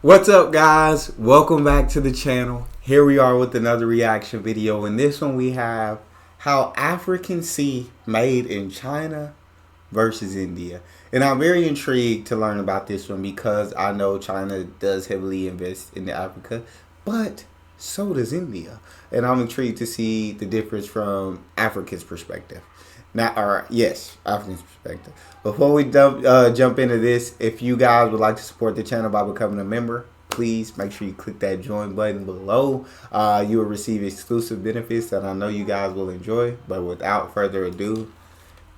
What's up, guys? Welcome back to the channel. Here we are with another reaction video. In this one we have how Africans see made in China versus India. And I'm very intrigued to learn about this one because I know China does heavily invest in Africa, but so does India. And I'm intrigued to see the difference from Africa's perspective. African's perspective. Before we jump into this, if you guys would like to support the channel by becoming a member, please make sure you click that join button below. You will receive exclusive benefits that I know you guys will enjoy. But without further ado,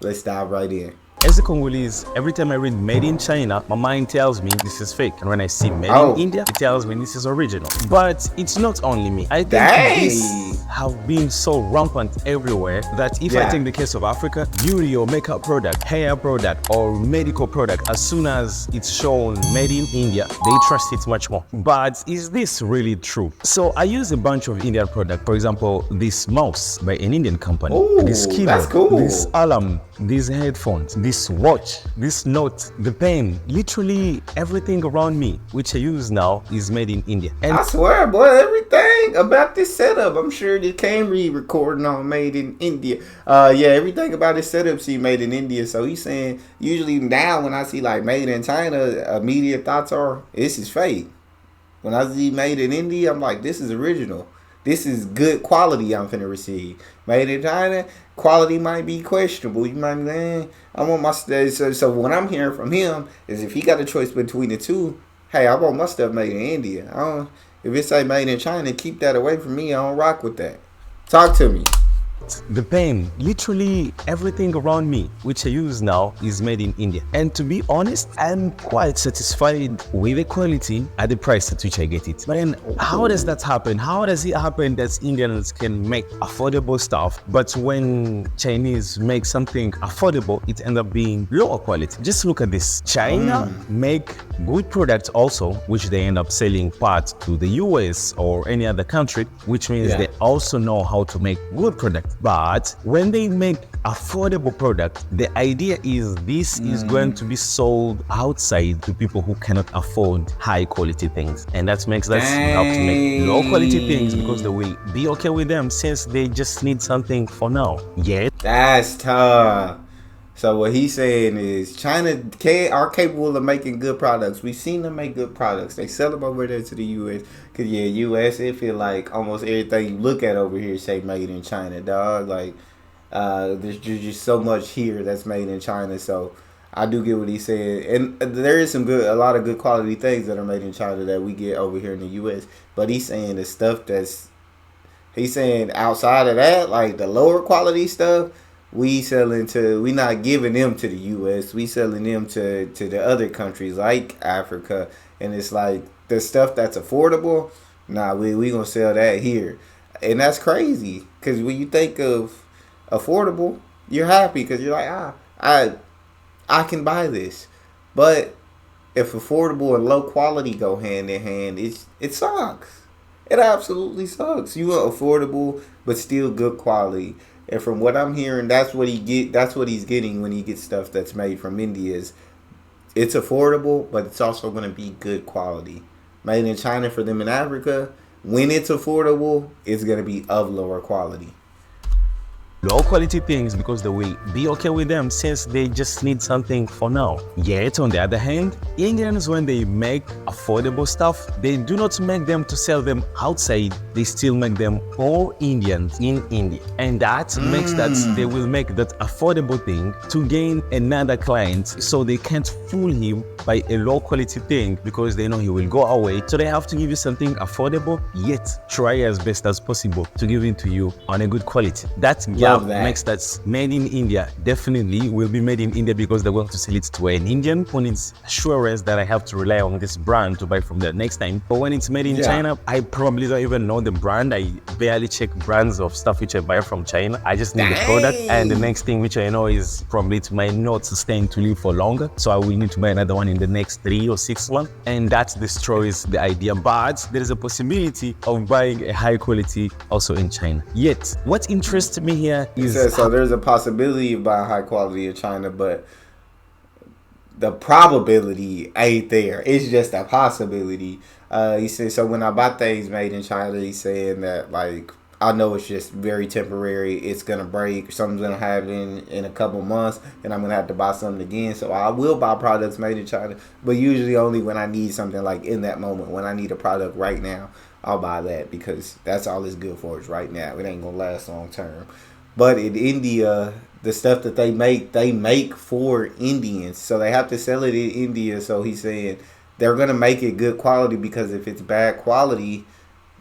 let's dive right in. As a Congolese, every time I read made in China, my mind tells me this is fake. And when I see made in India, it tells me this is original. But it's not only me. I think this have been so rampant everywhere that if I take the case of Africa, beauty or makeup product, hair product or medical product, as soon as it's shown made in India, they trust it much more. But is this really true? So I use a bunch of Indian products. For example, this mouse by an Indian company, this keyboard, this alarm, these headphones, this watch, this note, the pen, literally everything around me which I use now is made in India. And I swear, boy, everything about this setup, I'm sure the camera recording on made in India. Everything about this setup see made in India. So he's saying usually now when I see like made in China, immediate thoughts are this is fake. When I see made in India, I'm like, this is original. This is good quality I'm finna receive. Made in China, quality might be questionable. You might be like, I want my stuff. So what I'm hearing from him is if he got a choice between the two, hey, I want my stuff made in India. If it say made in China, keep that away from me. I don't rock with that. Talk to me. the pen, literally everything around me which I use now is made in India. And to be honest, I'm quite satisfied with the quality at the price at which I get it. But then how does that happen? How does it happen that Indians can make affordable stuff, but when Chinese make something affordable, it ends up being lower quality? Just look at this. China make good products also, which they end up selling parts to the US or any other country, which means they also know how to make good products. But when they make affordable product, the idea is this is going to be sold outside to people who cannot afford high quality things, and that makes us have to make low quality things because they will be okay with them since they just need something for now. Yeah, that's tough. So what he's saying is China are capable of making good products. We've seen them make good products. They sell them over there to the U.S. Because, U.S., it feel like almost everything you look at over here say made in China, dog. Like, there's just so much here that's made in China. So I do get what he's saying. And there is a lot of good quality things that are made in China that we get over here in the U.S. But he's saying the stuff he's saying outside of that, like the lower quality stuff, we not giving them to the U.S. We selling them to the other countries like Africa, and it's like the stuff that's affordable. Nah, we gonna sell that here, and that's crazy. Cause when you think of affordable, you're happy because you're like, I can buy this. But if affordable and low quality go hand in hand, it sucks. It absolutely sucks. You want affordable but still good quality. And from what I'm hearing, that's what he's getting when he gets stuff that's made from India. It's affordable, but it's also going to be good quality. Made in China for them in Africa, when it's affordable, it's going to be of lower quality. low quality things because they will be okay with them since they just need something for now. Yet on the other hand, Indians, when they make affordable stuff, they do not make them to sell them outside. They still make them for Indians in India, and that makes that they will make that affordable thing to gain another client, so they can't fool him by a low quality thing because they know he will go away. So they have to give you something affordable, yet try as best as possible to give it to you on a good quality. That makes that made in India definitely will be made in India because they're going to sell it to an Indian who needs assurance that I have to rely on this brand to buy from there next time. But when it's made in China, I probably don't even know the brand. I barely check brands of stuff which I buy from China. I just need the product, and the next thing which I know is probably it might not sustain to live for longer, so I will need to buy another one in the next 3 or 6 months, and that destroys the idea. But there is a possibility of buying a high quality also in China. Yet what interests me here is so there's a possibility of buying high quality in China, but the probability ain't there. It's just a possibility. He said, so when I buy things made in China, he's saying that, like, I know it's just very temporary. It's going to break. Something's going to happen in a couple months, and I'm going to have to buy something again. So I will buy products made in China, but usually only when I need something, like in that moment. When I need a product right now, I'll buy that because that's all it's good for is right now. It ain't going to last long term. But in India, the stuff that they make for Indians. So they have to sell it in India. So he's saying they're going to make it good quality because if it's bad quality,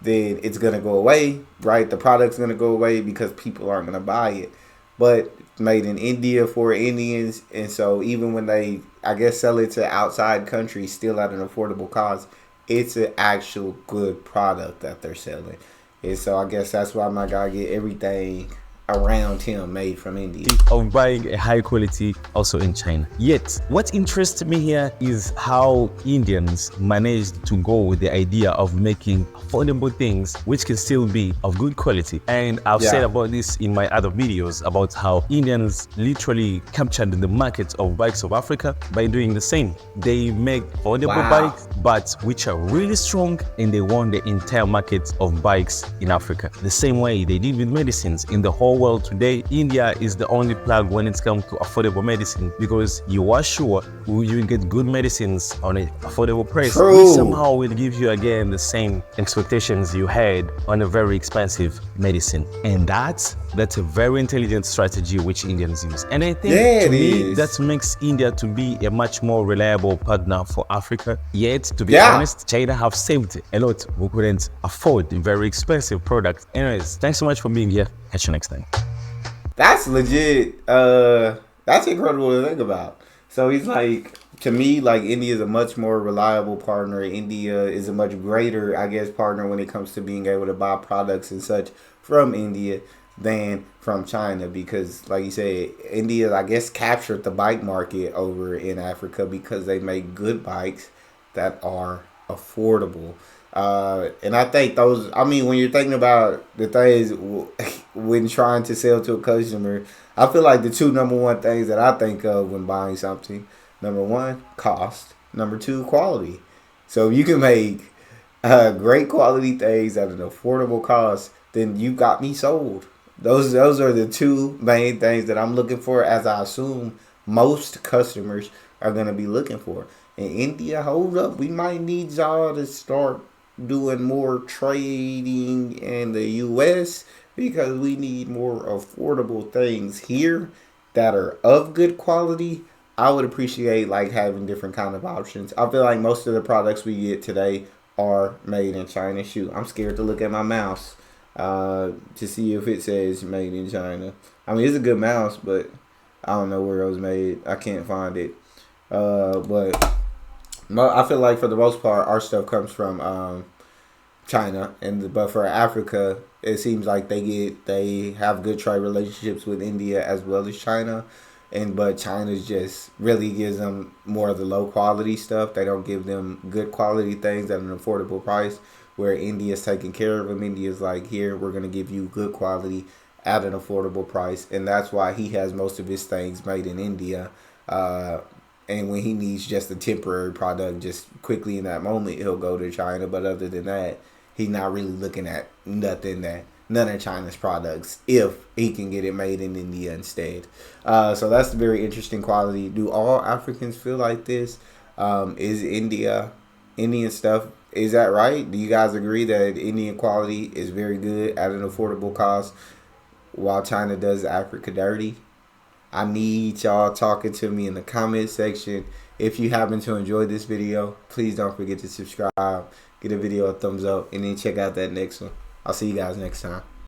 then it's going to go away, right? The product's going to go away because people aren't going to buy it. But made in India for Indians. And so even when they, I guess, sell it to outside countries still at an affordable cost, it's an actual good product that they're selling. And so I guess that's why my guy get everything around him made from India. Of buying a high quality also in China. Yet, what interests me here is how Indians managed to go with the idea of making affordable things which can still be of good quality. And I've said about this in my other videos about how Indians literally captured the market of bikes of Africa by doing the same. They make affordable bikes, but which are really strong, and they won the entire market of bikes in Africa. The same way they did with medicines. In the whole world today, India is the only plug when it comes to affordable medicine, because you are sure you will get good medicines on an affordable price, which somehow will give you again the same expectations you had on a very expensive medicine. And that's a very intelligent strategy which Indians use. And I think to me that makes India to be a much more reliable partner for Africa. Yet, to be honest, China have saved a lot who couldn't afford very expensive products. Anyways, thanks so much for being here. Catch you next time. That's legit. That's incredible to think about. So he's like, to me, like, India is a much more reliable partner. India is a much greater, I guess, partner when it comes to being able to buy products and such from India than from China, because, like you said, India, I guess, captured the bike market over in Africa because they make good bikes that are affordable. And I think those, I mean, when you're thinking about the things when trying to sell to a customer, I feel like the two number one things that I think of when buying something, number one, cost. Number two, quality. So if you can make great quality things at an affordable cost, then you got me sold. Those are the two main things that I'm looking for, as I assume most customers are going to be looking for. In India, hold up, we might need y'all to start doing more trading in the U.S. because we need more affordable things here that are of good quality. I would appreciate, like, having different kind of options. I feel like most of the products we get today are made in China. Shoot, I'm scared to look at my mouse to see if it says made in China. I mean, it's a good mouse, but I don't know where it was made. I can't find it. But I feel like for the most part, our stuff comes from China, but for Africa, it seems like they have good trade relationships with India as well as China, but China just really gives them more of the low quality stuff. They don't give them good quality things at an affordable price, where India's taking care of them. India's like, here, we're gonna give you good quality at an affordable price, and that's why he has most of his things made in India. And when he needs just a temporary product, just quickly in that moment, he'll go to China. But other than that, he's not really looking at none of China's products if he can get it made in India instead. So that's very interesting quality. Do all Africans feel like this? Is Indian stuff, is that right? Do you guys agree that Indian quality is very good at an affordable cost while China does Africa dirty? I need y'all talking to me in the comment section. If you happen to enjoy this video, please don't forget to subscribe, give the video a thumbs up, and then check out that next one. I'll see you guys next time.